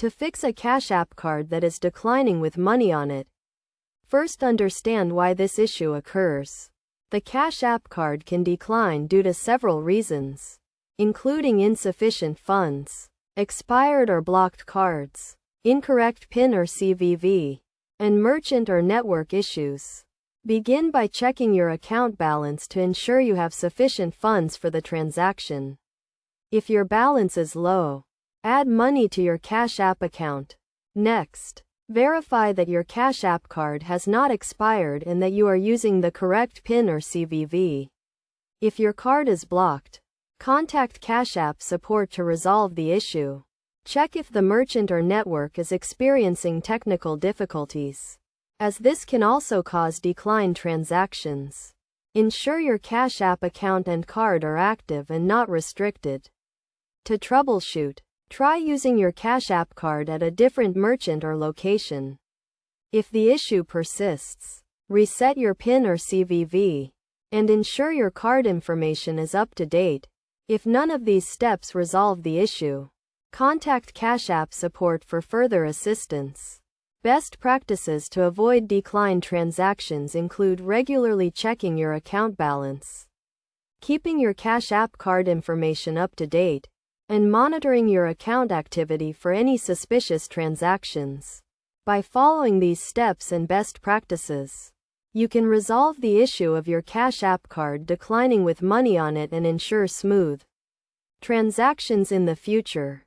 To fix a Cash App card that is declining with money on it, first understand why this issue occurs. The Cash App card can decline due to several reasons, including insufficient funds, expired or blocked cards, incorrect PIN or CVV, and merchant or network issues. Begin by checking your account balance to ensure you have sufficient funds for the transaction. If your balance is low, add money to your Cash App account. Next, verify that your Cash App card has not expired and that you are using the correct PIN or CVV. If your card is blocked, contact Cash App support to resolve the issue. Check if the merchant or network is experiencing technical difficulties, as this can also cause declined transactions. Ensure your Cash App account and card are active and not restricted. To troubleshoot, try using your Cash App card at a different merchant or location. If the issue persists, reset your PIN or CVV, and ensure your card information is up to date. If none of these steps resolve the issue, contact Cash App support for further assistance. Best practices to avoid declined transactions include regularly checking your account balance, keeping your Cash App card information up to date, and monitoring your account activity for any suspicious transactions. By following these steps and best practices, you can resolve the issue of your Cash App card declining with money on it and ensure smooth transactions in the future.